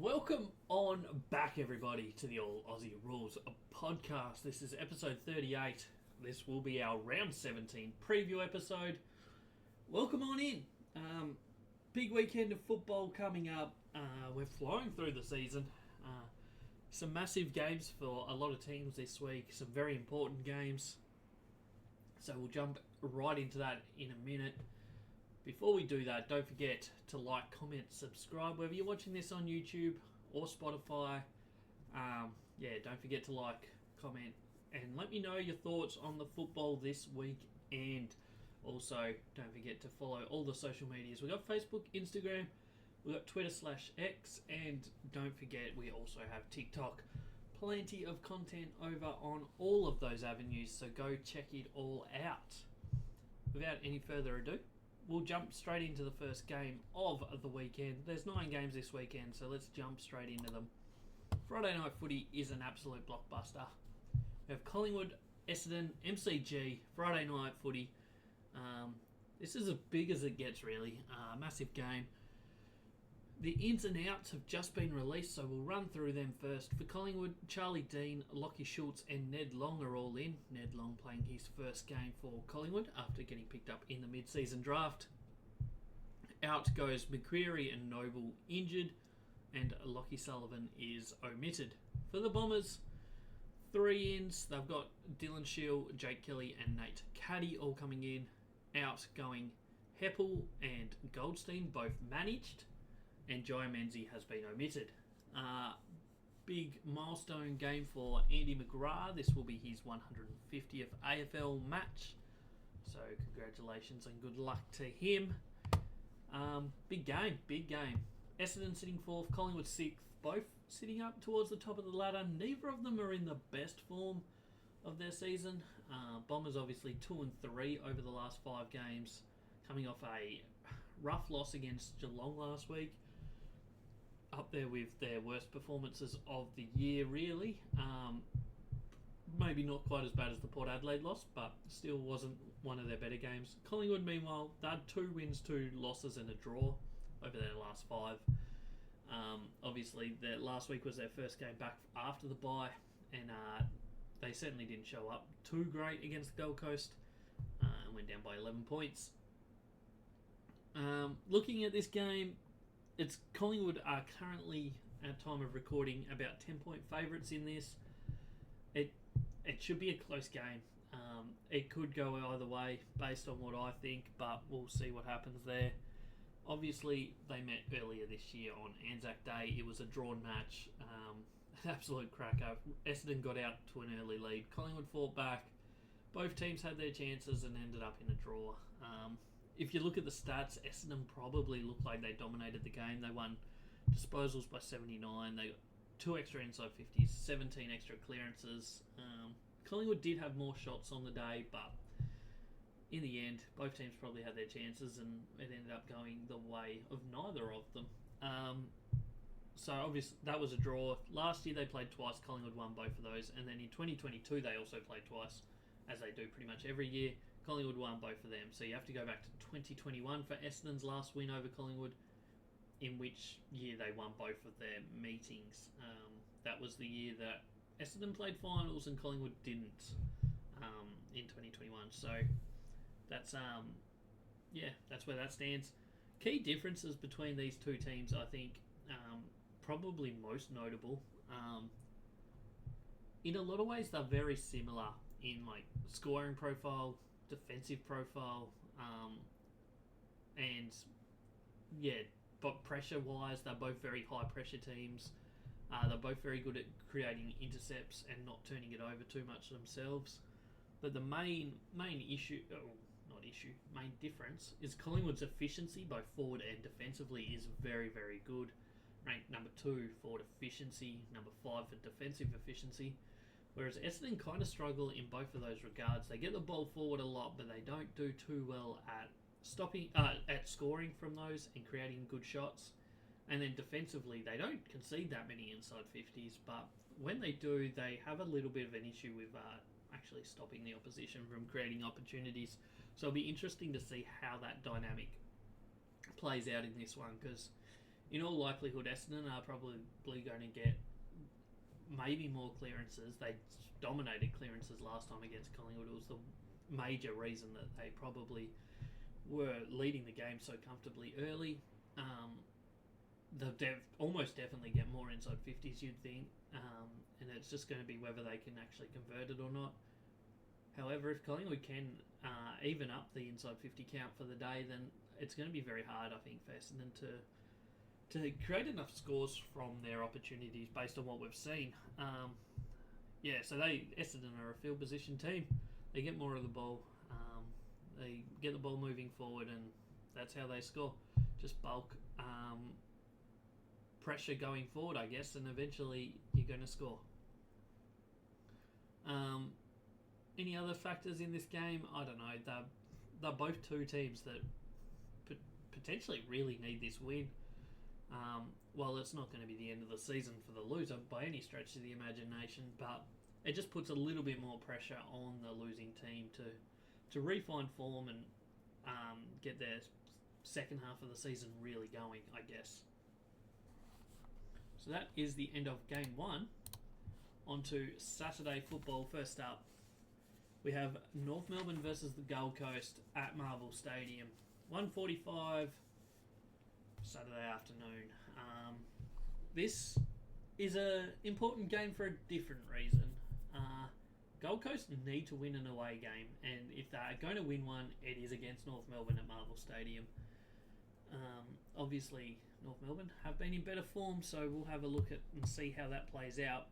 Welcome on back, everybody, to the All Aussie Rules podcast. This is episode 38. This will be our round 17 preview episode. Welcome on in. Big weekend of football coming up. We're flying through the season. Some massive games for a lot of teams this week. Some very important games. So we'll jump right into that in a minute. Before we do that, don't forget to like, comment, subscribe, whether you're watching this on YouTube or Spotify. Don't forget to like, comment, and let me know your thoughts on the football this week. And also, don't forget to follow all the social medias. We've got Facebook, Instagram, we've got Twitter/X, and don't forget we also have TikTok. Plenty of content over on all of those avenues, so go check it all out. Without any further ado, we'll jump straight into the first game of the weekend. There's 9 games this weekend, so let's jump straight into them. Friday night footy is an absolute blockbuster. We have Collingwood, Essendon, MCG, Friday night footy. This is as big as it gets, really. Massive game. The ins and outs have just been released, so we'll run through them first. For Collingwood, Charlie Dean, Lockie Schultz and Ned Long are all in. Ned Long playing his first game for Collingwood after getting picked up in the mid-season draft. Out goes McQuarrie and Noble injured, and Lockie Sullivan is omitted. For the Bombers, 3 ins. They've got Dylan Shield, Jake Kelly and Nate Caddy all coming in. Out going Heppel and Goldstein, both managed. And Jai Menzie has been omitted. Big milestone game for Andy McGrath. This will be his 150th AFL match. So congratulations and good luck to him. Big game. Essendon sitting 4th, Collingwood 6th. Both sitting up towards the top of the ladder. Neither of them are in the best form of their season. Bombers obviously 2-3 over the last 5 games. Coming off a rough loss against Geelong last week. Up there with their worst performances of the year, really. Maybe not quite as bad as the Port Adelaide loss, but still wasn't one of their better games. Collingwood, meanwhile, they had 2 wins, 2 losses and a draw over their last 5. Obviously, their last week was their first game back after the bye, and they certainly didn't show up too great against the Gold Coast and went down by 11 points. Looking at this game, Collingwood are currently, at time of recording, about 10-point favourites in this. It should be a close game. It could go either way based on what I think, but we'll see what happens there. Obviously, they met earlier this year on Anzac Day. It was a drawn match. An absolute cracker. Essendon got out to an early lead. Collingwood fought back. Both teams had their chances and ended up in a draw. If you look at the stats, Essendon probably looked like they dominated the game. They won disposals by 79. They got 2 extra inside 50s, 17 extra clearances. Collingwood did have more shots on the day, but in the end, both teams probably had their chances, and it ended up going the way of neither of them. So obviously that was a draw. Last year they played twice. Collingwood won both of those, and then in 2022 they also played twice, as they do pretty much every year. Collingwood won both of them. So you have to go back to 2021 for Essendon's last win over Collingwood, in which year they won both of their meetings. That was the year that Essendon played finals and Collingwood didn't in 2021. So that's that's where that stands. Key differences between these two teams, I think, probably most notable. In a lot of ways, they're very similar in like scoring profile, defensive profile, but pressure-wise, they're both very high-pressure teams. They're both very good at creating intercepts and not turning it over too much themselves. But the main difference is Collingwood's efficiency, both forward and defensively, is very, very good. Ranked number 2 forward efficiency, number 5 for defensive efficiency. Whereas Essendon kind of struggle in both of those regards. They get the ball forward a lot, but they don't do too well at scoring from those and creating good shots. And then defensively, they don't concede that many inside 50s, but when they do, they have a little bit of an issue with actually stopping the opposition from creating opportunities. So it'll be interesting to see how that dynamic plays out in this one, because in all likelihood, Essendon are probably going to get maybe more clearances. They dominated clearances last time against Collingwood. It was the major reason that they probably were leading the game so comfortably early. They'll almost definitely get more inside 50s, you'd think, and it's just going to be whether they can actually convert it or not. However, if Collingwood can even up the inside 50 count for the day, then it's going to be very hard, I think, for Essendon to create enough scores from their opportunities based on what we've seen. So Essendon are a field position team. They get more of the ball. They get the ball moving forward, and that's how they score. Just bulk pressure going forward, I guess, and eventually you're going to score. Any other factors in this game? I don't know. They're both two teams that potentially really need this win. Well, it's not going to be the end of the season for the loser by any stretch of the imagination, but it just puts a little bit more pressure on the losing team to refine form and get their second half of the season really going, I guess. So that is the end of Game 1. On to Saturday football. First up, we have North Melbourne versus the Gold Coast at Marvel Stadium. 1:45 Saturday afternoon. This is an important game for a different reason. Gold Coast need to win an away game, and if they're going to win one, it is against North Melbourne at Marvel Stadium. Obviously, North Melbourne have been in better form, so we'll have a look at and see how that plays out.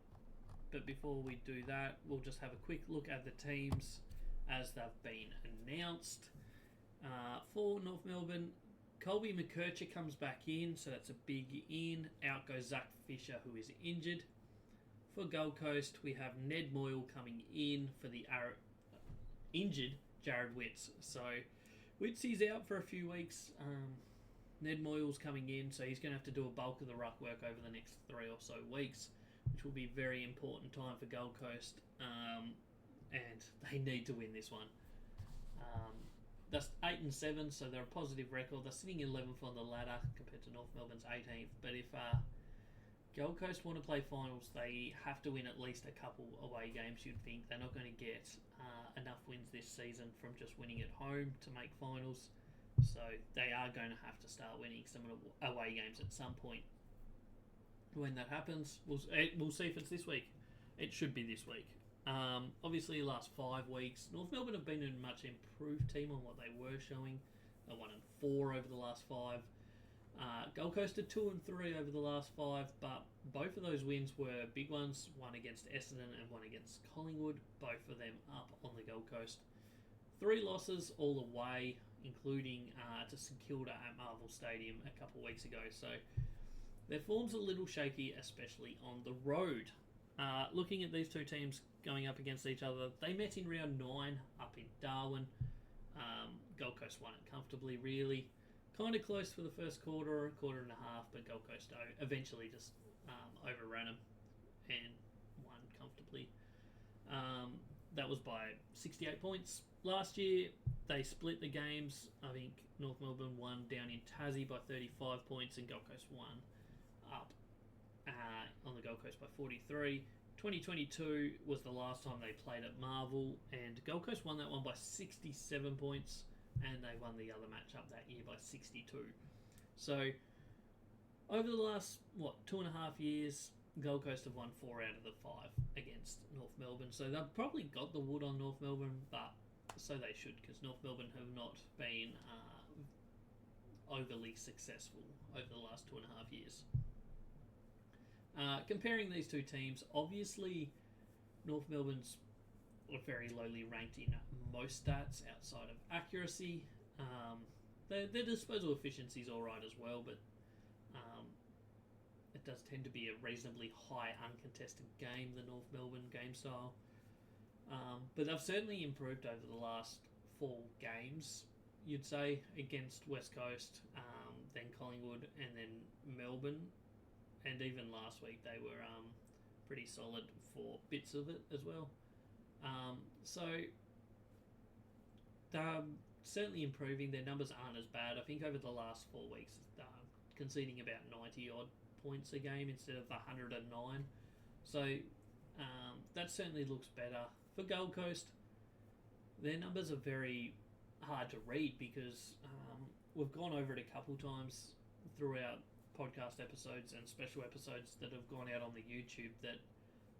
But before we do that, we'll just have a quick look at the teams as they've been announced. For North Melbourne, Colby McKercher comes back in, so that's a big in. Out goes Zach Fisher, who is injured. For Gold Coast, we have Ned Moyle coming in for the injured Jared Witts. So Witts is out for a few weeks. Ned Moyle's coming in, so he's going to have to do a bulk of the ruck work over the next 3 or so weeks, which will be a very important time for Gold Coast, and they need to win this one. That's 8 and 7, so they're a positive record. They're sitting 11th on the ladder compared to North Melbourne's 18th. But if Gold Coast want to play finals, they have to win at least a couple away games, you'd think. They're not going to get enough wins this season from just winning at home to make finals. So they are going to have to start winning some away games at some point. When that happens, we'll see if it's this week. It should be this week. Obviously, last 5 weeks, North Melbourne have been a much improved team on what they were showing. They're 1 and 4 over the last 5. Gold Coast are 2 and 3 over the last 5, but both of those wins were big ones. One against Essendon and one against Collingwood. Both of them up on the Gold Coast. 3 losses all away, including to St Kilda at Marvel Stadium a couple of weeks ago. So their form's a little shaky, especially on the road. Looking at these two teams going up against each other, they met in round 9 up in Darwin. Gold Coast won it comfortably, really. Kind of close for the first quarter and a half, but Gold Coast eventually just overran them and won comfortably. That was by 68 points. Last year, they split the games. I think North Melbourne won down in Tassie by 35 points and Gold Coast won up on the Gold Coast by 43. 2022 was the last time they played at Marvel, and Gold Coast won that one by 67 points, and they won the other match up that year by 62. So over the last 2.5 years, Gold Coast have won 4 out of the 5 against North Melbourne. So they've probably got the wood on North Melbourne, but so they should, because North Melbourne have not been overly successful over the last 2.5 years. Comparing these two teams, obviously North Melbourne's very lowly ranked in most stats outside of accuracy. Their disposal efficiency is alright as well, but it does tend to be a reasonably high uncontested game, the North Melbourne game style. But they've certainly improved over the last 4 games, you'd say, against West Coast, then Collingwood, and then Melbourne. And even last week they were pretty solid for bits of it as well. So they're certainly improving. Their numbers aren't as bad. I think over the last 4 weeks, conceding about 90 odd points a game instead of the 109. So that certainly looks better. For Gold Coast, their numbers are very hard to read because we've gone over it a couple times throughout podcast episodes and special episodes that have gone out on the YouTube, that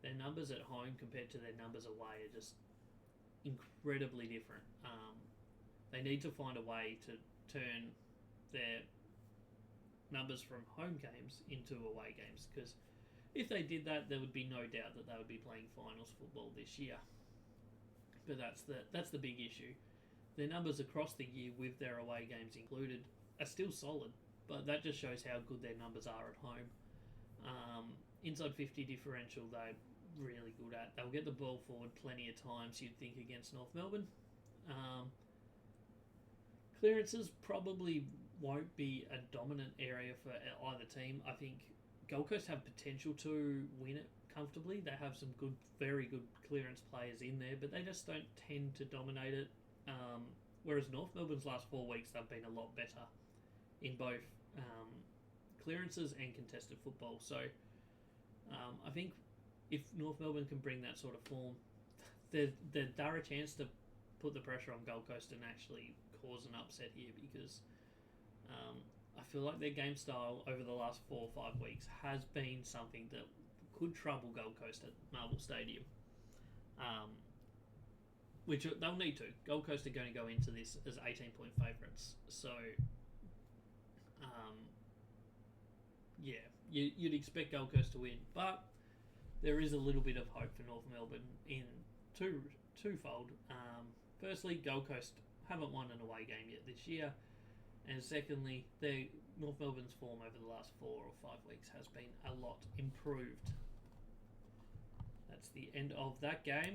their numbers at home compared to their numbers away are just incredibly different. They need to find a way to turn their numbers from home games into away games, because if they did that, there would be no doubt that they would be playing finals football this year. But that's the big issue. Their numbers across the year, with their away games included, are still solid, but that just shows how good their numbers are at home. Inside 50 differential, they're really good at. They'll get the ball forward plenty of times, you'd think, against North Melbourne. Clearances probably won't be a dominant area for either team. I think Gold Coast have potential to win it comfortably. They have some good, very good clearance players in there, but they just don't tend to dominate it. Whereas North Melbourne's last 4 weeks, they've been a lot better in both clearances and contested football. So I think if North Melbourne can bring that sort of form, they're a chance to put the pressure on Gold Coast and actually cause an upset here, because I feel like their game style over the last 4 or 5 weeks has been something that could trouble Gold Coast at Marvel Stadium, which they'll need to. Gold Coast are going to go into this as 18-point favourites, so you'd expect Gold Coast to win, but there is a little bit of hope for North Melbourne in twofold. Firstly, Gold Coast haven't won an away game yet this year, and secondly, North Melbourne's form over the last 4 or 5 weeks has been a lot improved. That's the end of that game.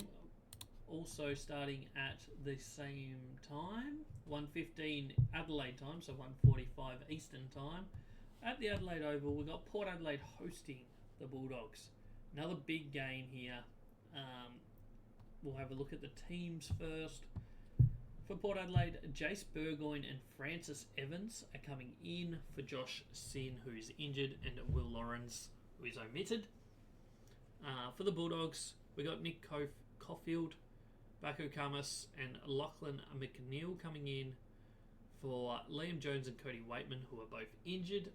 Also starting at the same time, 1:15 Adelaide time, so 1:45 Eastern time. At the Adelaide Oval, we've got Port Adelaide hosting the Bulldogs. Another big game here. We'll have a look at the teams first. For Port Adelaide, Jace Burgoyne and Francis Evans are coming in for Josh Sin, who's injured, and Will Lawrence, who is omitted. For the Bulldogs, we got Nick Caulfield, Baku Kamas, and Lachlan McNeil coming in for Liam Jones and Cody Waitman, who are both injured.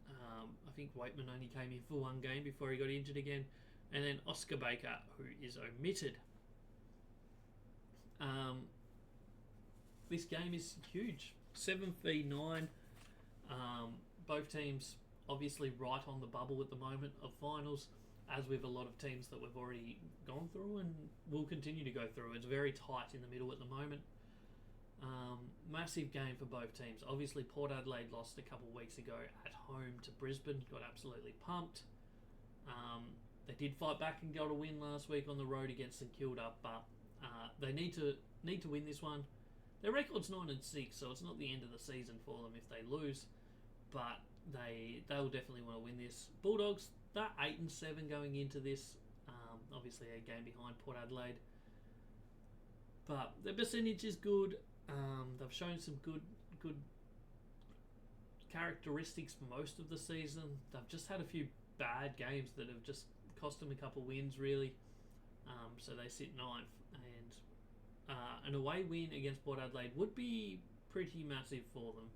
I think Waitman only came in for one game before he got injured again. And then Oscar Baker, who is omitted. This game is huge. 7v9. Both teams obviously right on the bubble at the moment of finals, as with a lot of teams that we've already gone through and will continue to go through. It's very tight in the middle at the moment. Massive game for both teams. Obviously, Port Adelaide lost a couple of weeks ago at home to Brisbane. Got absolutely pumped. They did fight back and got a win last week on the road against St Kilda, but they need to win this one. Their record's 9-6, so it's not the end of the season for them if they lose, but they'll definitely want to win this. Bulldogs, they're 8-7 going into this. Obviously, a game behind Port Adelaide, but their percentage is good. They've shown some good characteristics for most of the season. They've just had a few bad games that have just cost them a couple wins, really. So they sit 9th, and an away win against Port Adelaide would be pretty massive for them.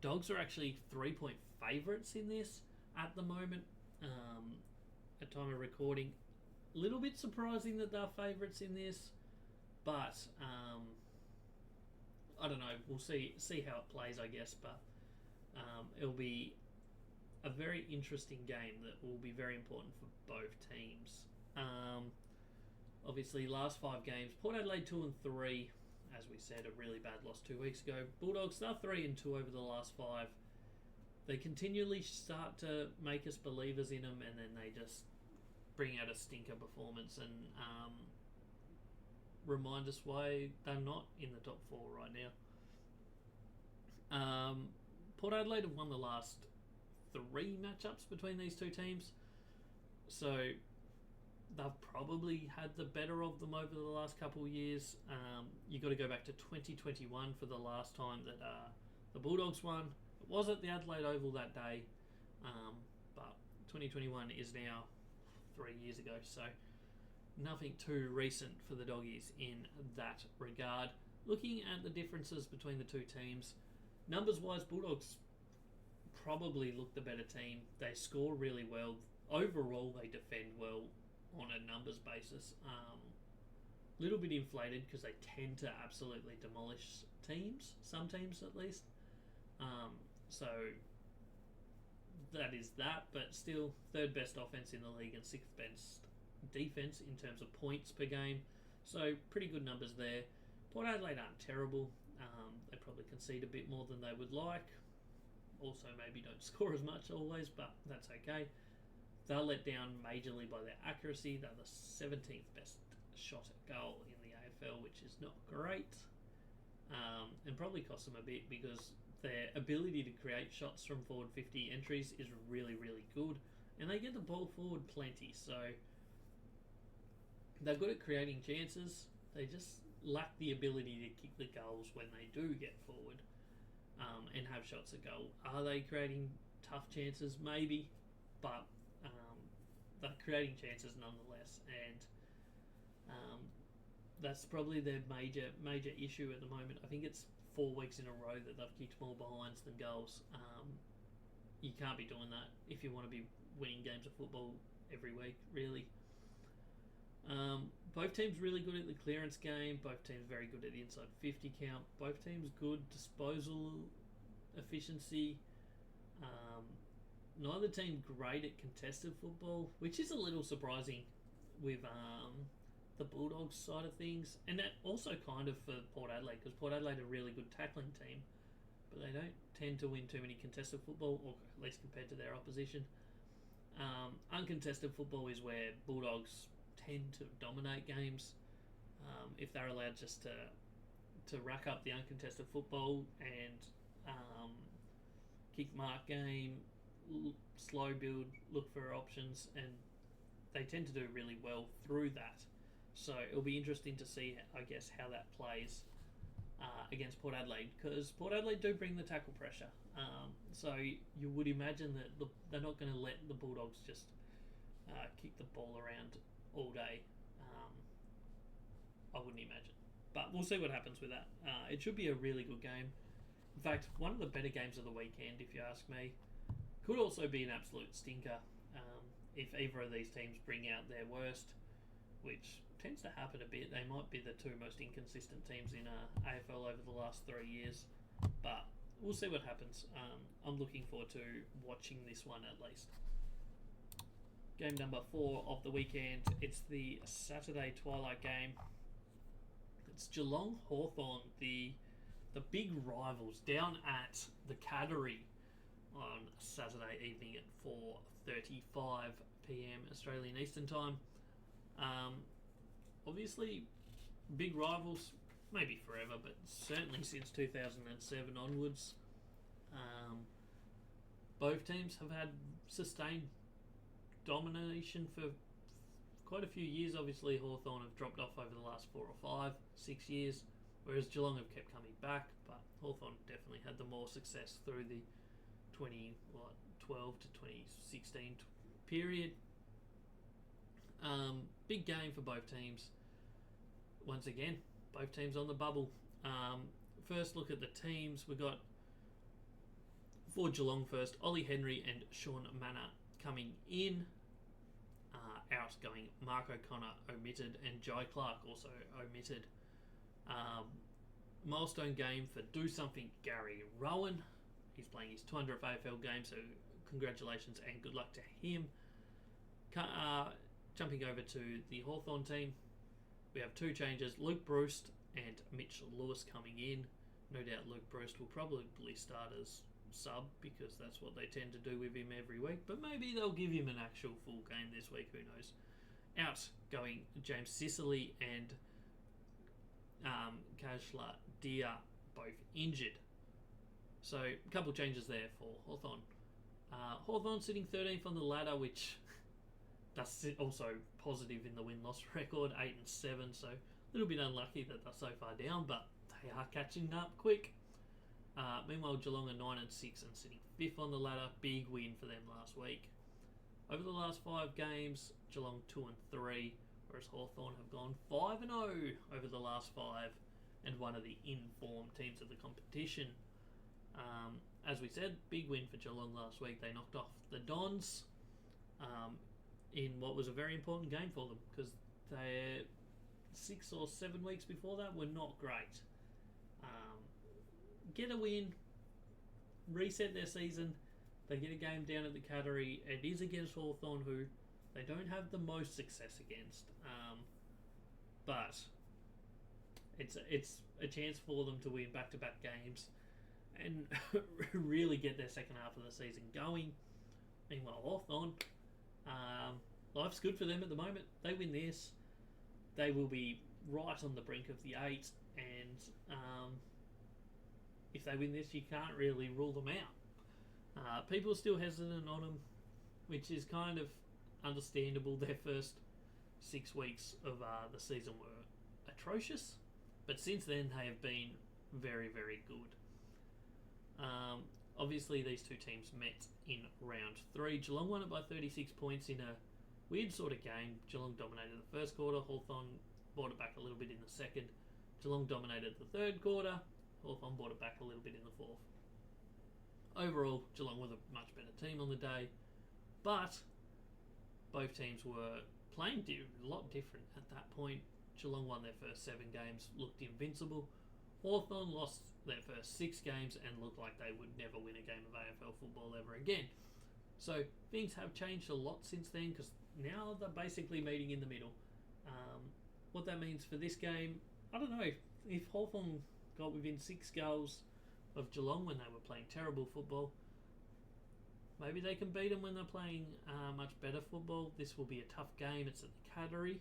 Dogs are actually 3-point favourites in this at the moment. At time of recording, a little bit surprising that they're favourites in this, but I don't know. We'll see how it plays, I guess. But it'll be a very interesting game that will be very important for both teams. Obviously, last 5 games, Port Adelaide 2-3. As we said, a really bad loss 2 weeks ago. Bulldogs, they're 3-2 over the last 5. They continually start to make us believers in them, and then they just bring out a stinker performance and remind us why they're not in the top 4 right now. Port Adelaide have won the last 3 matchups between these two teams, so they've probably had the better of them over the last couple of years. You've got to go back to 2021 for the last time that the Bulldogs won. was at the Adelaide Oval that day, but 2021 is now 3 years ago, so nothing too recent for the Doggies in that regard. Looking at the differences between the two teams, numbers-wise, Bulldogs probably look the better team. They score really well. Overall, they defend well on a numbers basis. Little bit inflated because they tend to absolutely demolish teams, some teams at least. So that is that, but still third best offense in the league and sixth best defense in terms of points per game. So pretty good numbers there. Port Adelaide aren't terrible. They probably concede a bit more than they would like. Also maybe don't score as much always, but that's okay. They're let down majorly by their accuracy. They're the 17th best shot at goal in the AFL, which is not great. And probably costs them a bit because their ability to create shots from forward 50 entries is really, really good. And they get the ball forward plenty. So they're good at creating chances. They just lack the ability to kick the goals when they do get forward and have shots at goal. Are they creating tough chances? Maybe. But they're creating chances nonetheless. And that's probably their major issue at the moment. I think it's 4 weeks in a row that they've kicked more behinds than goals. You can't be doing that if you want to be winning games of football every week, really. Both teams really good at the clearance game. Both teams very good at the inside 50 count. Both teams good disposal efficiency. Neither team great at contested football, which is a little surprising with the Bulldogs side of things. And that also kind of for Port Adelaide, because Port Adelaide are a really good tackling team, but they don't tend to win too many contested football, or at least compared to their opposition. Uncontested football is where Bulldogs tend to dominate games. If they're allowed just to rack up the uncontested football and kick mark game, slow build, look for options, and they tend to do really well through that. So it'll be interesting to see, I guess, how that plays against Port Adelaide, because Port Adelaide do bring the tackle pressure. So you would imagine that they're not going to let the Bulldogs just kick the ball around all day. I wouldn't imagine. But we'll see what happens with that. It should be a really good game. In fact, one of the better games of the weekend, if you ask me. Could also be an absolute stinker if either of these teams bring out their worst, which tends to happen a bit. They might be the two most inconsistent teams in AFL over the last 3 years. But we'll see what happens. I'm looking forward to watching this one at least. Game number 4 of the weekend. It's the Saturday twilight game. It's Geelong Hawthorn, the big rivals, down at the Cattery on Saturday evening at 4:35 p.m. Australian Eastern Time. Obviously, big rivals, maybe forever, but certainly since 2007 onwards. Both teams have had sustained domination for quite a few years. Obviously, Hawthorn have dropped off over the last 4 or 5, 6 years, whereas Geelong have kept coming back, but Hawthorn definitely had the more success through the 2012 to 2016 period. Big game for both teams. Once again, both teams on the bubble. First look at the teams. We've got, for Geelong first, Ollie Henry and Sean Manor coming in. Outgoing Mark O'Connor omitted, and Jai Clark also omitted. Milestone game for Do Something Gary Rowan. He's playing his 200th AFL game, so congratulations and good luck to him. Jumping over to the Hawthorn team, we have 2 changes. Luke Breust and Mitch Lewis coming in. No doubt Luke Breust will probably start as sub, because that's what they tend to do with him every week, but maybe they'll give him an actual full game this week, who knows. Outgoing James Sicily and Kajla Dia, both injured. So a couple changes there for Hawthorn. Hawthorn sitting 13th on the ladder, which that's also positive in the win-loss record, 8-7, so a little bit unlucky that they're so far down, but they are catching up quick. Meanwhile, Geelong are 9 and 6 and sitting 5th on the ladder. Big win for them last week. Over the last 5 games, Geelong 2 and 3, whereas Hawthorn have gone 5 and 0 over the last 5 and one of the in-form teams of the competition. As we said, big win for Geelong last week. They knocked off the Dons in what was a very important game for them because their 6 or 7 weeks before that were not great. Get a win, reset their season. They get a game down at the Cattery. It is against Hawthorn, who they don't have the most success against, but it's a chance for them to win back-to-back games and really get their second half of the season going. Meanwhile, Hawthorn, life's good for them at the moment. They win this, they will be right on the brink of the 8, and if they win this, you can't really rule them out. People are still hesitant on them, which is kind of understandable. Their first 6 weeks of the season were atrocious, but since then they have been very, very good. Obviously, these two teams met in round 3. Geelong won it by 36 points in a weird sort of game. Geelong dominated the first quarter. Hawthorn brought it back a little bit in the second. Geelong dominated the third quarter. Hawthorn brought it back a little bit in the fourth. Overall, Geelong was a much better team on the day, but both teams were playing a lot different at that point. Geelong won their first 7 games, looked invincible. Hawthorn lost their first 6 games and looked like they would never win a game of AFL football ever again. So things have changed a lot since then because now they're basically meeting in the middle. What that means for this game, I don't know. If Hawthorn got within 6 goals of Geelong when they were playing terrible football, maybe they can beat them when they're playing much better football. This will be a tough game. It's at the Cattery,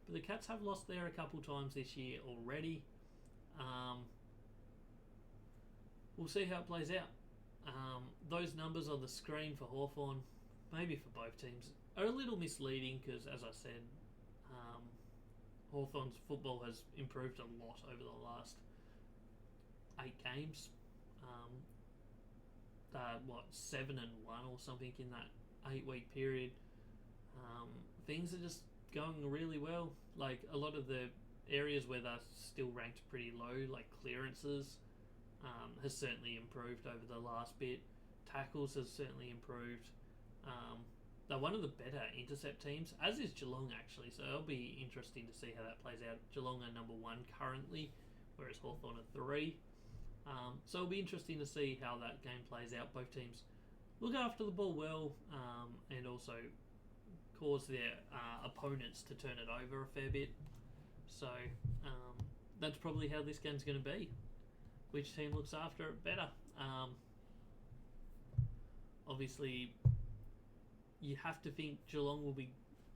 but the Cats have lost there a couple times this year already. We'll see how it plays out. Those numbers on the screen for Hawthorn, maybe for both teams, are a little misleading because, as I said, Hawthorn's football has improved a lot over the last 8 games. 7 and 1 or something in that 8-week period. Things are just going really well. Like a lot of the areas where they're still ranked pretty low, like clearances, has certainly improved over the last bit. Tackles has certainly improved. They're one of the better intercept teams, as is Geelong actually, so it'll be interesting to see how that plays out. Geelong are number 1 currently, whereas Hawthorn are 3. So it'll be interesting to see how that game plays out. Both teams look after the ball well, and also cause their opponents to turn it over a fair bit. So that's probably how this game's going to be. Which team looks after it better? Obviously, you have to think Geelong will be,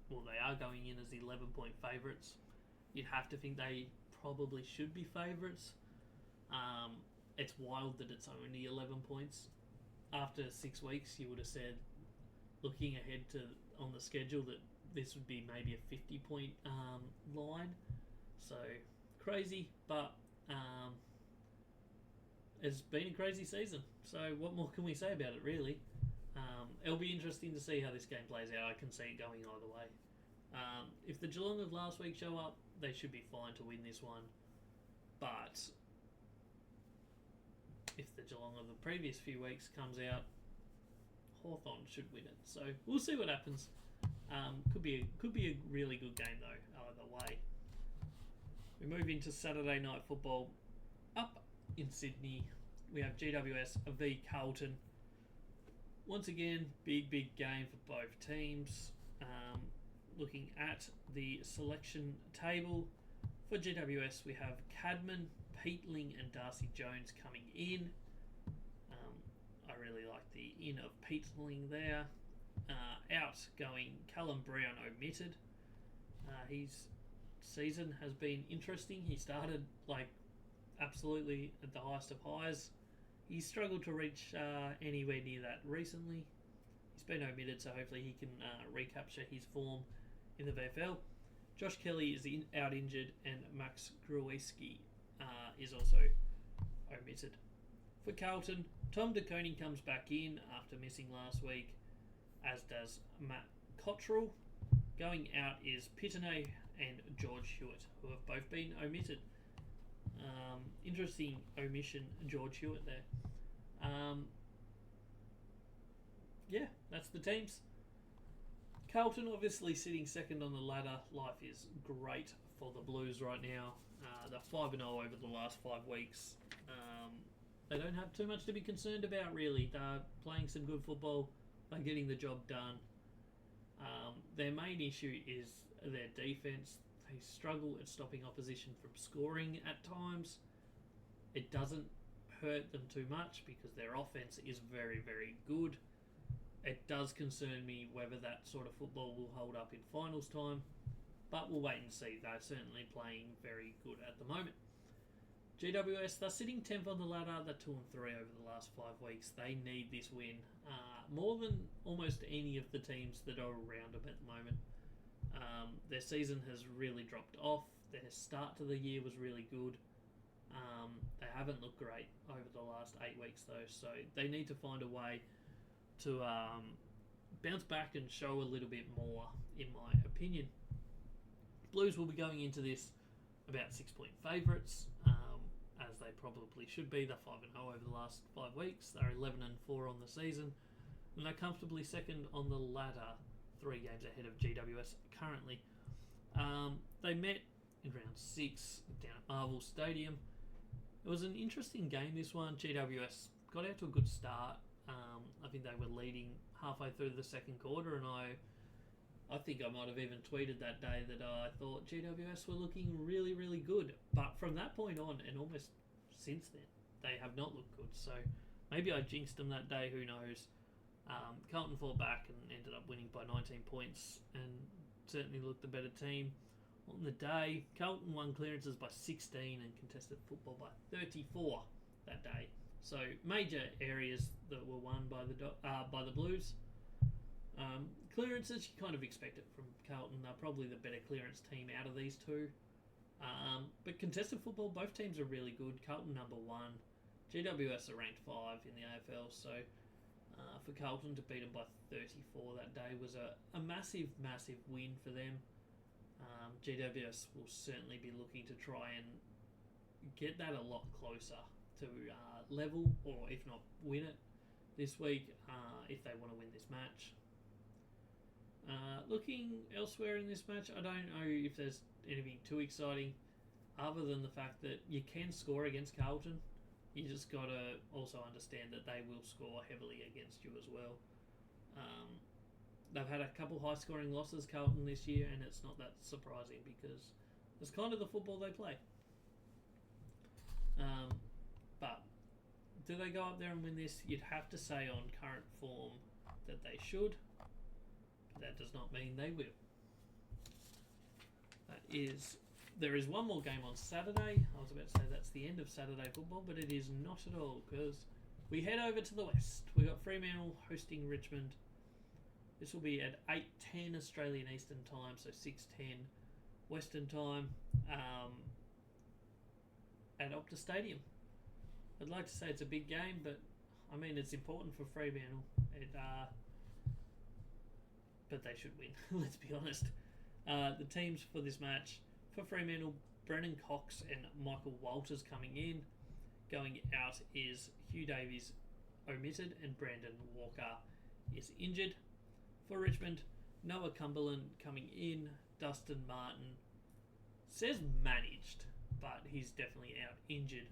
well, they are going in as 11-point favourites. You'd have to think they probably should be favourites. It's wild that it's only 11 points. After 6 weeks, you would have said, looking ahead to on the schedule, that this would be maybe a 50-point line. So, crazy, but it's been a crazy season. So, what more can we say about it, really? It'll be interesting to see how this game plays out. I can see it going either way. If the Geelong of last week show up, they should be fine to win this one. But if the Geelong of the previous few weeks comes out, Hawthorn should win it. So we'll see what happens. Could be a really good game though, either way. We move into Saturday night football. Up in Sydney, we have GWS v Carlton. Once again, big game for both teams. Looking at the selection table, for GWS we have Cadman, Peatling and Darcy Jones coming in. I really like the in of Peatling there. Out going Callum Brown omitted. His season has been interesting. He started absolutely at the highest of highs. He's struggled to reach anywhere near that recently. He's been omitted, so hopefully he can recapture his form in the VFL. Josh Kelly is out injured, and Max Grueski is also omitted. For Carlton, Tom De Koning comes back in after missing last week, as does Matt Cottrell. Going out is Pitane and George Hewitt, who have both been omitted. Interesting omission, George Hewitt there. Yeah, that's the teams. Carlton obviously sitting second on the ladder. Life is great for the Blues right now. They're 5-0 over the last 5 weeks. They don't have too much to be concerned about, really. They're playing some good football. They're getting the job done. Their main issue is their defence. They struggle at stopping opposition from scoring at times. It doesn't hurt them too much because their offence is very, very good. It does concern me whether that sort of football will hold up in finals time, but we'll wait and see. They're certainly playing very good at the moment. GWS, they're sitting 10th on the ladder. They're 2-3 over the last 5 weeks. They need this win more than almost any of the teams that are around them at the moment. Their season has really dropped off. Their start to the year was really good. They haven't looked great over the last 8 weeks though, so they need to find a way to bounce back and show a little bit more, in my opinion. Blues will be going into this about 6-point favourites, as they probably should be. They're 5-0 over the last 5 weeks. They're 11-4 on the season, and they're comfortably second on the ladder, 3 games ahead of GWS currently. They met in round 6 down at Marvel Stadium. It was an interesting game, this one. GWS got out to a good start. I think they were leading halfway through the second quarter, and I think I might have even tweeted that day that I thought GWS were looking really, really good. But from that point on, and almost since then, they have not looked good. So maybe I jinxed them that day, who knows. Carlton fought back and ended up winning by 19 points and certainly looked the better team on the day. Carlton won clearances by 16 and contested football by 34 that day. So major areas that were won by the Blues. Clearances, you kind of expect it from Carlton. They're probably the better clearance team out of these two. But contested football, both teams are really good. Carlton number 1. GWS are ranked 5 in the AFL. So for Carlton to beat them by 34 that day was a massive, massive win for them. GWS will certainly be looking to try and get that a lot closer to level, or if not win it this week, if they want to win this match. Looking elsewhere in this match, I don't know if there's anything too exciting other than the fact that you can score against Carlton. You just got to also understand that they will score heavily against you as well. They've had a couple high-scoring losses, Carlton, this year, and it's not that surprising because it's kind of the football they play. But do they go up there and win this? You'd have to say on current form that they should. That does not mean they will. There is one more game on Saturday. I was about to say that's the end of Saturday football, but it is not at all, because we head over to the west. We got Fremantle hosting Richmond. This will be at 8:10 Australian Eastern Time, so 6:10 Western Time, at Optus Stadium. I'd like to say it's a big game, but I mean it's important for Fremantle. But they should win. Let's be honest. The teams for this match: for Fremantle, Brennan Cox and Michael Walters coming in. Going out is Hugh Davies omitted and Brandon Walker is injured. For Richmond, Noah Cumberland coming in. Dustin Martin says managed, but he's definitely out injured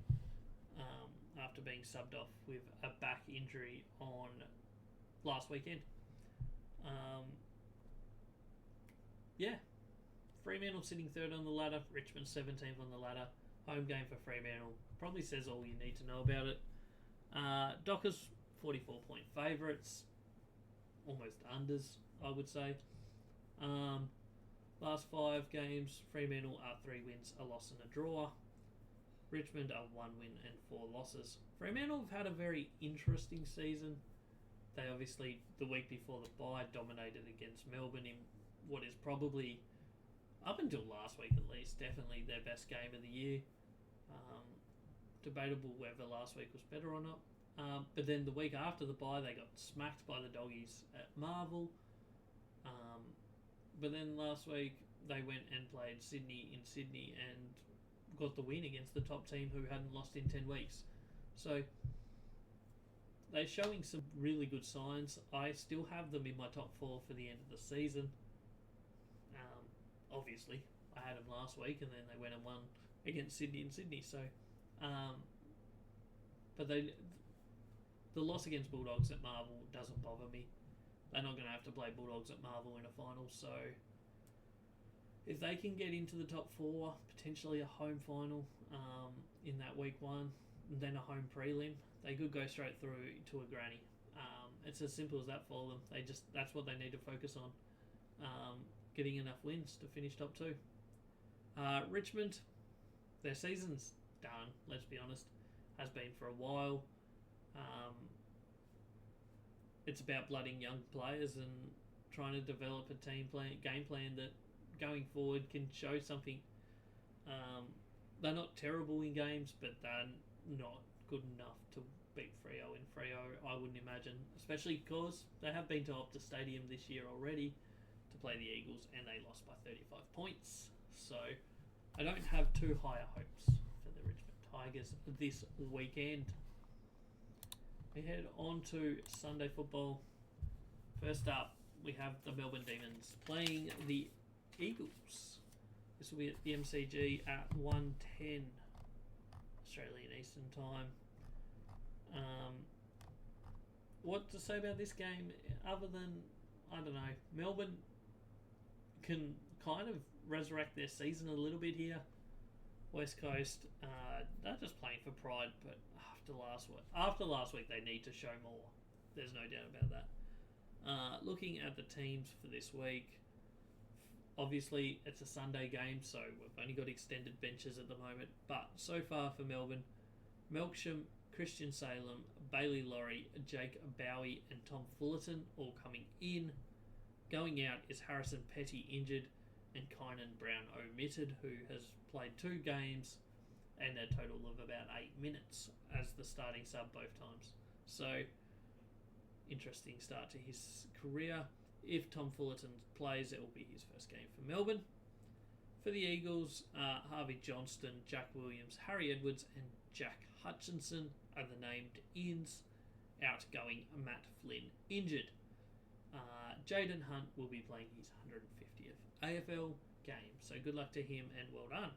after being subbed off with a back injury on last weekend. Fremantle sitting 3rd on the ladder, Richmond 17th on the ladder. Home game for Fremantle. Probably says all you need to know about it. Dockers, 44-point favourites. Almost unders, I would say. Last 5 games, Fremantle are 3 wins, a loss and a draw. Richmond are 1 win and 4 losses. Fremantle have had a very interesting season. They obviously, the week before the bye, dominated against Melbourne in what is probably, up until last week at least, definitely their best game of the year. debatable whether last week was better or not. But then the week after the bye, they got smacked by the Doggies at Marvel. But then last week, they went and played Sydney in Sydney and got the win against the top team who hadn't lost in 10 weeks. So they're showing some really good signs. I still have them in my top 4 for the end of the season. Obviously, I had them last week and then they went and won against Sydney in Sydney. So, but the loss against Bulldogs at Marvel doesn't bother me. They're not going to have to play Bulldogs at Marvel in a final, so if they can get into the top 4, potentially a home final in that week 1, and then a home prelim, they could go straight through to a granny. It's as simple as that for them. That's what they need to focus on, getting enough wins to finish top 2. Richmond, their season's done, let's be honest. Has been for a while. It's about blooding young players and trying to develop a game plan that going forward can show something. They're not terrible in games, but they're not good enough to beat Freo in Freo, I wouldn't imagine, especially because they have been to Optus Stadium this year already to play the Eagles and they lost by 35 points. So I don't have too high hopes for the Richmond Tigers this weekend. We head on to Sunday football. First up, we have the Melbourne Demons playing the Eagles. This will be at the MCG at 1:10 Australian Eastern Time. What to say about this game other than, I don't know, Melbourne can kind of resurrect their season a little bit here. West Coast, they're just playing for pride, but after last week they need to show more. There's no doubt about that. Looking at the teams for this week, obviously it's a Sunday game, so we've only got extended benches at the moment, but so far for Melbourne, Melksham, Christian Salem, Bailey Laurie, Jake Bowie and Tom Fullerton all coming in. Going out is Harrison Petty injured and Kynan Brown omitted, who has played 2 games and a total of about 8 minutes as the starting sub both times. So, interesting start to his career. If Tom Fullerton plays, it will be his first game for Melbourne. For the Eagles, Harvey Johnston, Jack Williams, Harry Edwards and Jack Hutchinson are the named ins. Outgoing Matt Flynn injured. Jaden Hunt will be playing his 150th AFL game, so good luck to him and well done.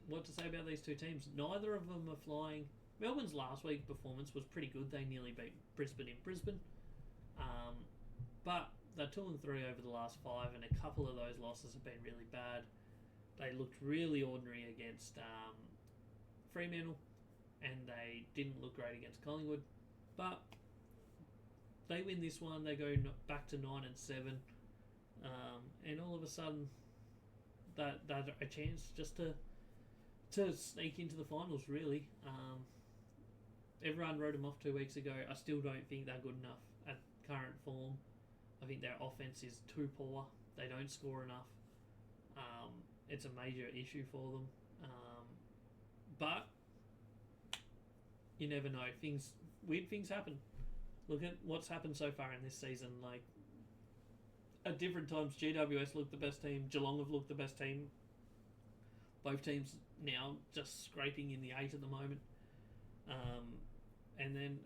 What to say about these two teams? Neither of them are flying. Melbourne's last week's performance was pretty good. They nearly beat Brisbane in Brisbane. But they're 2 and 3 over the last 5, and a couple of those losses have been really bad. They looked really ordinary against Fremantle, and they didn't look great against Collingwood. But they win this one, they go back to 9 and 7, and all of a sudden, that a chance just to sneak into the finals. Really, everyone wrote them off 2 weeks ago. I still don't think they're good enough at current form. I think their offense is too poor. They don't score enough. It's a major issue for them. But you never know. Weird things happen. Look at what's happened so far in this season. Like, at different times, GWS looked the best team. Geelong have looked the best team. Both teams now just scraping in the 8 at the moment. And then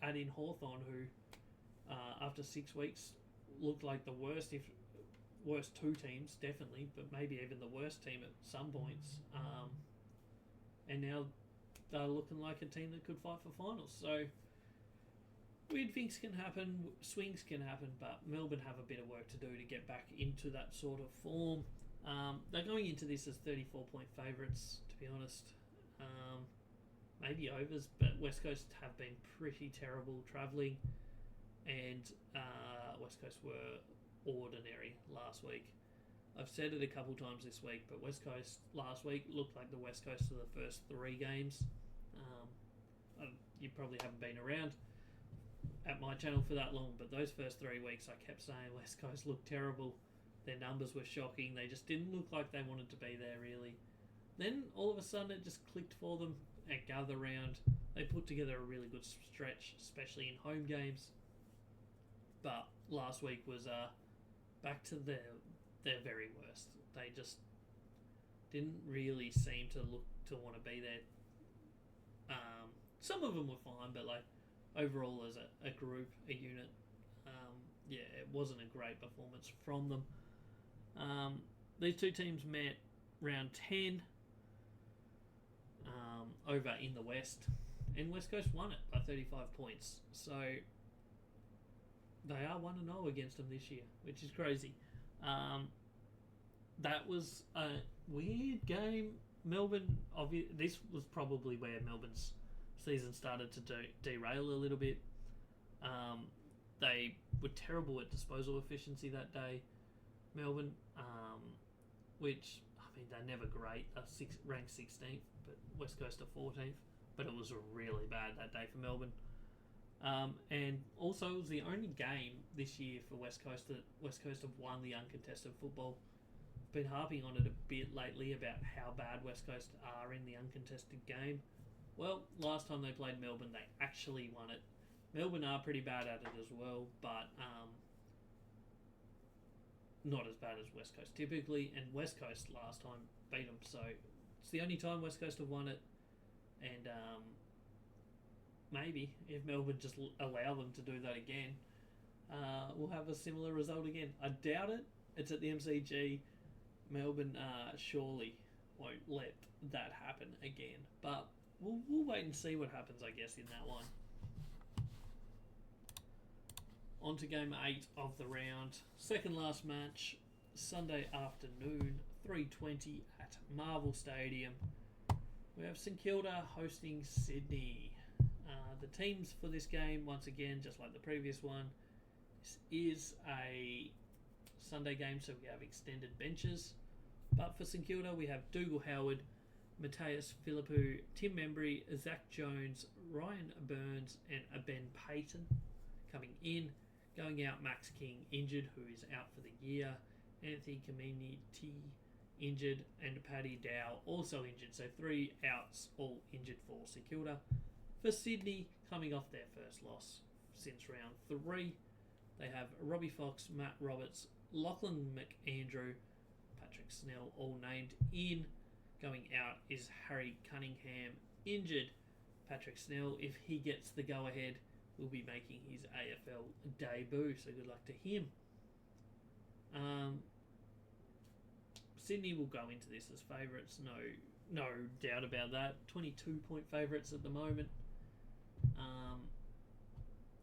add in Hawthorn, who after 6 weeks looked like the worst 2 teams, definitely, but maybe even the worst team at some points. And now they're looking like a team that could fight for finals. So weird things can happen, swings can happen, but Melbourne have a bit of work to do to get back into that sort of form. They're going into this as 34-point favourites, to be honest. Maybe overs, but West Coast have been pretty terrible travelling, and West Coast were ordinary last week. I've said it a couple times this week, but West Coast last week looked like the West Coast of the first 3 games. You probably haven't been around at my channel for that long, but those first 3 weeks I kept saying West Coast looked terrible. Their numbers were shocking. They just didn't look like they wanted to be there, really. Then all of a sudden it just clicked for them at Gather Round. They put together a really good stretch, especially in home games. But last week was back to their very worst. They just didn't really seem to look to want to be there. Some of them were fine, but like overall as a group, a unit, it wasn't a great performance from them. These two teams met round 10 over in the West, and West Coast won it by 35 points. So they are 1-0 against them this year, which is crazy. That was a weird game. Melbourne, this was probably where Melbourne's season started to derail a little bit. They were terrible at disposal efficiency that day, Melbourne, which, I mean, they're never great. They're ranked 16th, but West Coast are 14th. But it was really bad that day for Melbourne. And also, it was the only game this year for West Coast that West Coast have won the uncontested football. I've been harping on it a bit lately about how bad West Coast are in the uncontested game. Well, last time they played Melbourne, they actually won it. Melbourne are pretty bad at it as well, but not as bad as West Coast typically. And West Coast last time beat them, so it's the only time West Coast have won it. And maybe if Melbourne just allow them to do that again, we'll have a similar result again. I doubt it. It's at the MCG. Melbourne surely won't let that happen again. But we'll wait and see what happens, I guess, in that one. On to game 8 of the round. Second last match, Sunday afternoon, 3:20 at Marvel Stadium. We have St Kilda hosting Sydney. The teams for this game, once again, just like the previous one, this is a Sunday game, so we have extended benches. But for St Kilda, we have Dougal Howard, Matthias Philippou, Tim Membry, Zach Jones, Ryan Burns, and Ben Payton coming in. Going out, Max King injured, who is out for the year. Anthony Community injured, and Paddy Dow also injured. So 3 outs, all injured for St Kilda. For Sydney, coming off their first loss since round 3, they have Robbie Fox, Matt Roberts, Lachlan McAndrew, Patrick Snell, all named in. Going out is Harry Cunningham, injured. Patrick Snell, if he gets the go-ahead, will be making his AFL debut, so good luck to him. Sydney will go into this as favourites, no doubt about that. 22-point favourites at the moment.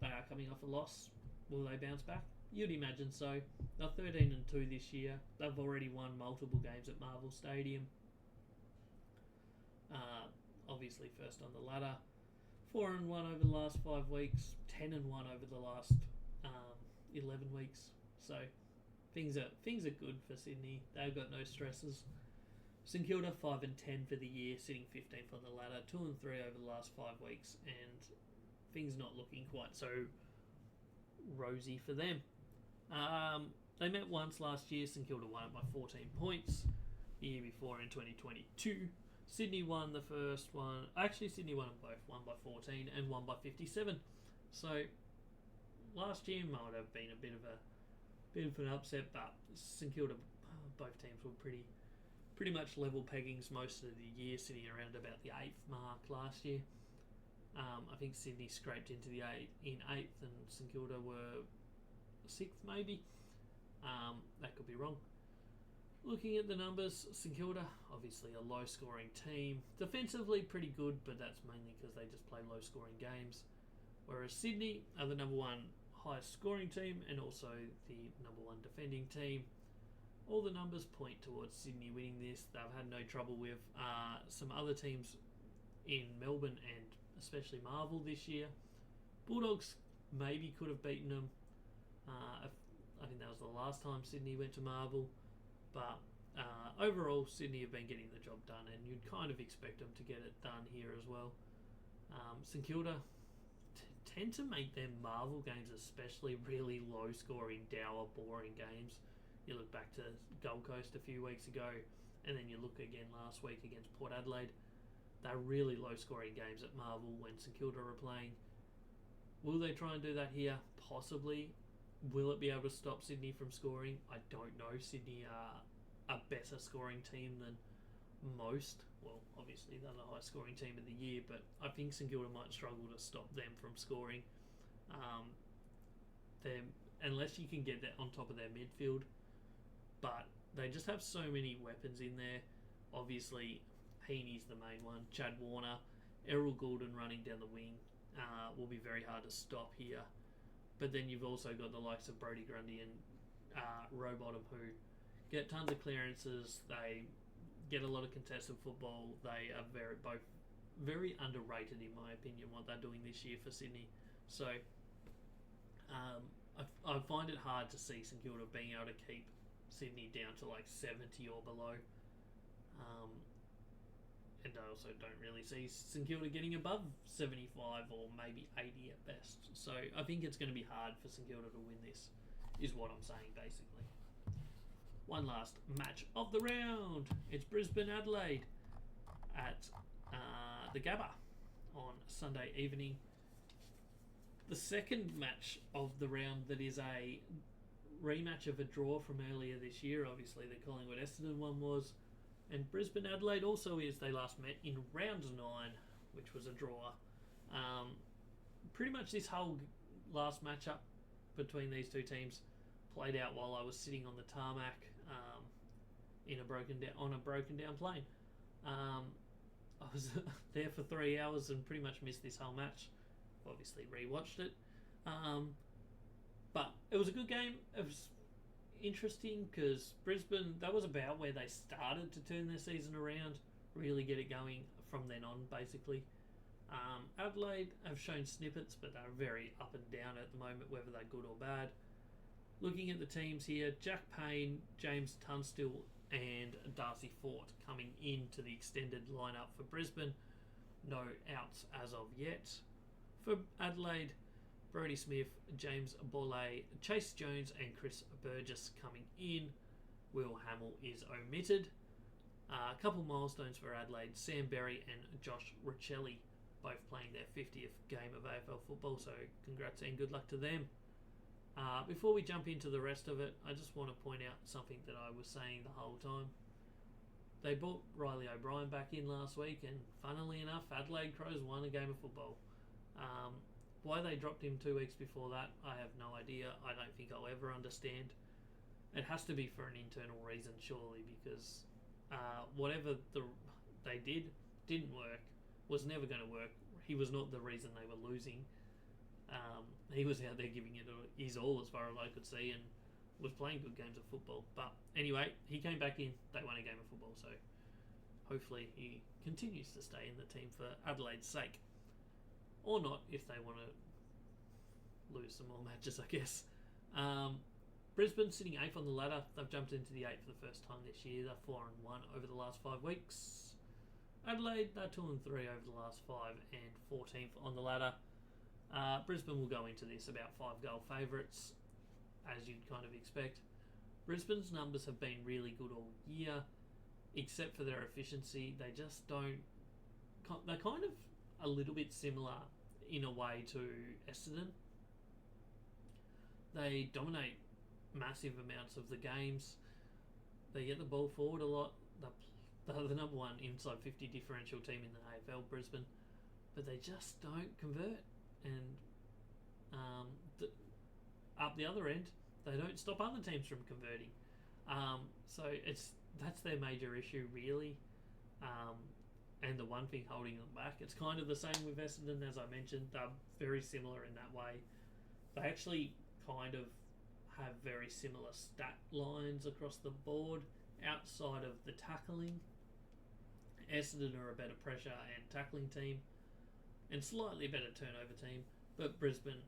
They are coming off a loss. Will they bounce back? You'd imagine so. They're 13-2 this year. They've already won multiple games at Marvel Stadium. Obviously first on the ladder. 4-1 over the last 5 weeks. 10-1 over the last 11 weeks. So things are good for Sydney. They've got no stresses. St Kilda 5-10 for the year, sitting 15th on the ladder. 2-3 over the last 5 weeks, and things not looking quite so rosy for them. They met once last year. St Kilda won it by 14 points. The year before in 2022. Sydney won the first one. Actually, Sydney won them both. One by 14 and one by 57. So last year might have been a bit of an upset, but St Kilda, both teams were pretty much level peggings most of the year, sitting around about the 8th mark last year. I think Sydney scraped into the 8th, and St Kilda were 6th maybe. That could be wrong. Looking at the numbers, St Kilda, obviously a low-scoring team. Defensively pretty good, but that's mainly because they just play low-scoring games. Whereas Sydney are the number 1 highest-scoring team and also the number 1 defending team. All the numbers point towards Sydney winning this. They've had no trouble with some other teams in Melbourne and especially Marvel this year. Bulldogs maybe could have beaten them. I think that was the last time Sydney went to Marvel. But overall, Sydney have been getting the job done, and you'd kind of expect them to get it done here as well. St Kilda tend to make their Marvel games especially really low-scoring, dour, boring games. You look back to Gold Coast a few weeks ago, And then you look again last week against Port Adelaide. They're really low-scoring games at Marvel when St Kilda are playing. Will they try and do that here? Possibly. Will it be able to stop Sydney from scoring? I don't know. Sydney are a better scoring team than most. Well, obviously they're the highest scoring team of the year, but I think St Kilda might struggle to stop them from scoring. Unless you can get that on top of their midfield. But they just have so many weapons in there. Obviously, Heaney's the main one. Chad Warner, Errol Goulden running down the wing will be very hard to stop here. But then you've also got the likes of Brodie Grundy and Rowbottom, who get tons of clearances. They get a lot of contested football. They are both very underrated, in my opinion, what they're doing this year for Sydney. So I find it hard to see St Kilda being able to keep Sydney down to like 70 or below. And I also don't really see St Kilda getting above 75 or maybe 80 at best. So I think it's going to be hard for St Kilda to win this, is what I'm saying basically. One last match of the round. It's Brisbane Adelaide at the Gabba on Sunday evening. The second match of the round that is a rematch of a draw from earlier this year. Obviously the Collingwood Essendon one was, and Brisbane Adelaide also is. They last met in round 9, which was a draw. Pretty much this whole last matchup between these two teams played out while I was sitting on the tarmac on a broken down plane. I was there for 3 hours and pretty much missed this whole match. Obviously rewatched it. But it was a good game. It was interesting because Brisbane, that was about where they started to turn their season around, really get it going from then on, basically. Adelaide have shown snippets, but they're very up and down at the moment, whether they're good or bad. Looking at the teams here, Jack Payne, James Tunstall and Darcy Fort coming into the extended lineup for Brisbane. No outs as of yet. For Adelaide, Brodie Smith, James Bolle, Chase Jones and Chris Burgess coming in. Will Hamill is omitted. A couple milestones for Adelaide. Sam Berry and Josh Riccelli both playing their 50th game of AFL football, so congrats and good luck to them. Before we jump into the rest of it, I just want to point out something that I was saying the whole time. They brought Riley O'Brien back in last week, and funnily enough, Adelaide Crows won a game of football. Why they dropped him 2 weeks before that, I have no idea. I don't think I'll ever understand. It has to be for an internal reason, surely, because whatever they did didn't work, was never going to work. He was not the reason they were losing. He was out there giving it his all as far as I could see and was playing good games of football. But anyway, he came back in. They won a game of football, so hopefully he continues to stay in the team for Adelaide's sake. Or not, if they want to lose some more matches, I guess. Brisbane sitting 8th on the ladder. They've jumped into the 8 for the first time this year. They're 4-1 over the last 5 weeks. Adelaide, they're 2-3 over the last 5 and 14th on the ladder. Brisbane will go into this about 5-goal favourites, as you'd kind of expect. Brisbane's numbers have been really good all year, except for their efficiency. They just don't... They're kind of a little bit similar in a way to Essendon. They dominate massive amounts of the games. They get the ball forward a lot. They're the number 1 inside 50 differential team in the AFL, Brisbane, but they just don't convert. And up the other end, they don't stop other teams from converting. So that's their major issue, really. And the one thing holding them back, it's kind of the same with Essendon, as I mentioned. They're very similar in that way. They actually kind of have very similar stat lines across the board outside of the tackling. Essendon are a better pressure and tackling team and slightly better turnover team, but Brisbane,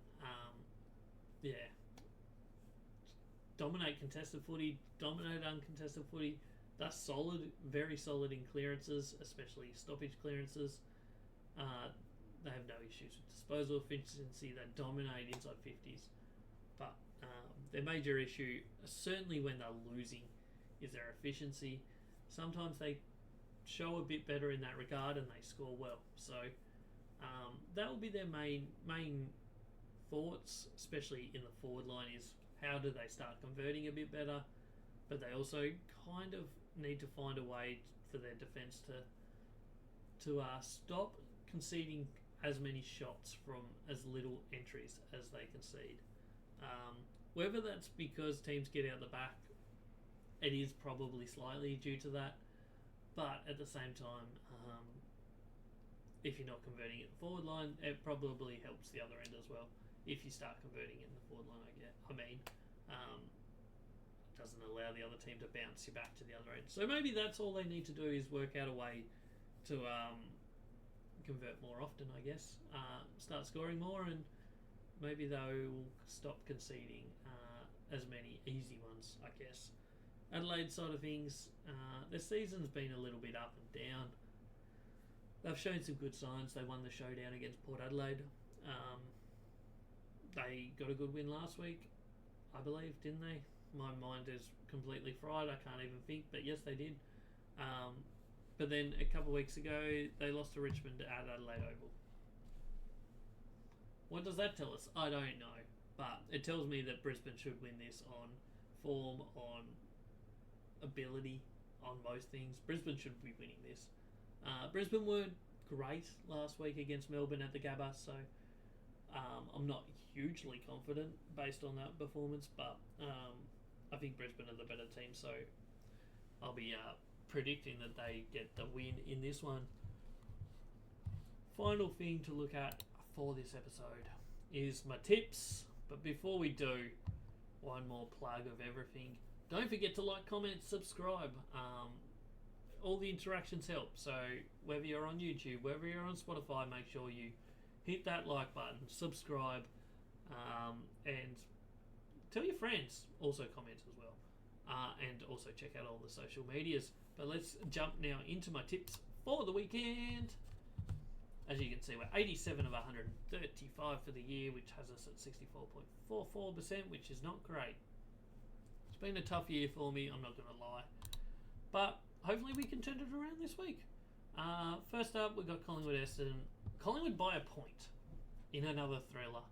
dominate contested footy, dominate uncontested footy. They're solid, very solid in clearances, especially stoppage clearances. They have no issues with disposal efficiency. They dominate inside 50s. But their major issue, certainly when they're losing, is their efficiency. sometimes they show a bit better in that regard and they score well. So that will be their main thoughts, especially in the forward line, is how do they start converting a bit better, but they also kind of need to find a way for their defence to stop conceding as many shots from as little entries as they concede. Whether that's because teams get out the back, it is probably slightly due to that, but at the same time, if you're not converting it in the forward line, it probably helps the other end as well. If you start converting it in the forward line, doesn't allow the other team to bounce you back to the other end. So maybe that's all they need to do, is work out a way to convert more often, I guess. Start scoring more, and maybe they'll stop conceding as many easy ones, I guess. Adelaide side of things, their season's been a little bit up and down. They've shown some good signs. They won the showdown against Port Adelaide. They got a good win last week, I believe, didn't they? My mind is completely fried. I can't even think, but yes, they did. But then a couple of weeks ago, they lost to Richmond at Adelaide Oval. What does that tell us? I don't know. But it tells me that Brisbane should win this on form, on ability, on most things. Brisbane should be winning this. Brisbane weren't great last week against Melbourne at the Gabba, so I'm not hugely confident based on that performance, but I think Brisbane are the better team, so I'll be predicting that they get the win in this one. Final thing to look at for this episode is my tips, but before we do, one more plug of everything. Don't forget to like, comment, subscribe. All the interactions help, so whether you're on YouTube, whether you're on Spotify, make sure you hit that like button, subscribe, and tell your friends. Also comment as well, and also check out all the social medias. But let's jump now into my tips for the weekend. As you can see, we're 87 of 135 for the year, which has us at 64.44%, which is not great. It's been a tough year for me, I'm not going to lie, but hopefully we can turn it around this week. First up, we've got Collingwood-Essendon. Collingwood by a point in another thriller.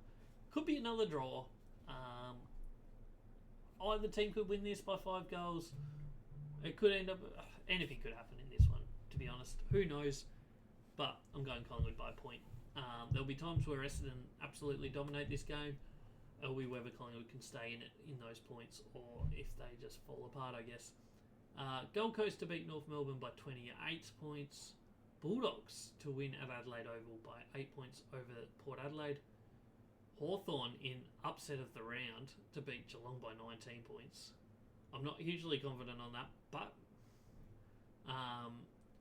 Could be another draw. Either team could win this by 5 goals. It could end up... anything could happen in this one, to be honest. Who knows? But I'm going Collingwood by a point. There'll be times where Essendon absolutely dominate this game. It'll be whether Collingwood can stay in it in those points, or if they just fall apart, I guess. Gold Coast to beat North Melbourne by 28 points. Bulldogs to win at Adelaide Oval by 8 points over Port Adelaide. Hawthorn in upset of the round to beat Geelong by 19 points. I'm not hugely confident on that, but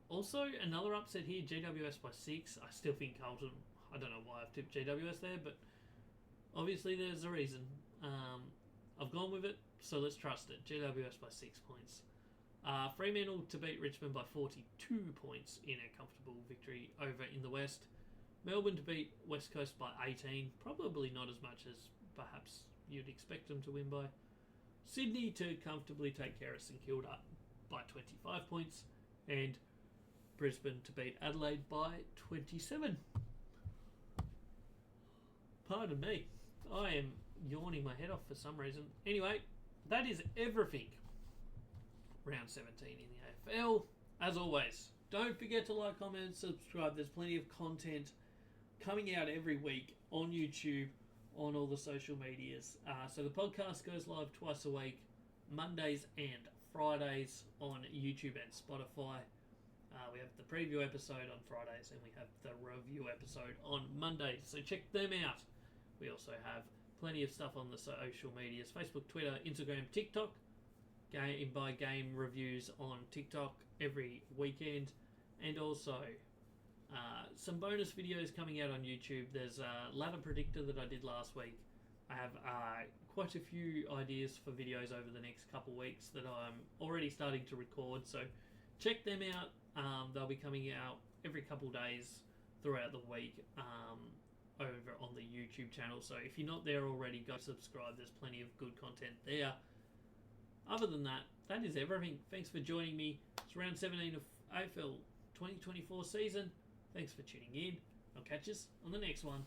also another upset here, GWS by 6. I still think Carlton, I don't know why I've tipped GWS there, but obviously there's a reason. I've gone with it, so let's trust it. GWS by 6 points. Fremantle to beat Richmond by 42 points in a comfortable victory over in the West. Melbourne to beat West Coast by 18, probably not as much as perhaps you'd expect them to win by. Sydney to comfortably take care of St Kilda by 25 points, and Brisbane to beat Adelaide by 27. Pardon me, I am yawning my head off for some reason. Anyway, that is everything. Round 17 in the AFL. As always, don't forget to like, comment, subscribe. There's plenty of content coming out every week on YouTube, on all the social medias. So the podcast goes live twice a week, Mondays and Fridays on YouTube and Spotify. We have the preview episode on Fridays, and we have the review episode on Mondays. So check them out. We also have plenty of stuff on the social medias: Facebook, Twitter, Instagram, TikTok. Game by game reviews on TikTok every weekend, and also some bonus videos coming out on YouTube. There's a ladder predictor that I did last week. I have quite a few ideas for videos over the next couple of weeks that I'm already starting to record, so check them out. They'll be coming out every couple of days throughout the week over on the YouTube channel, so if you're not there already, go subscribe. There's plenty of good content there. Other than that, that is everything. Thanks for joining me. It's round 17 of AFL 2024 season. Thanks for tuning in. I'll catch us on the next one.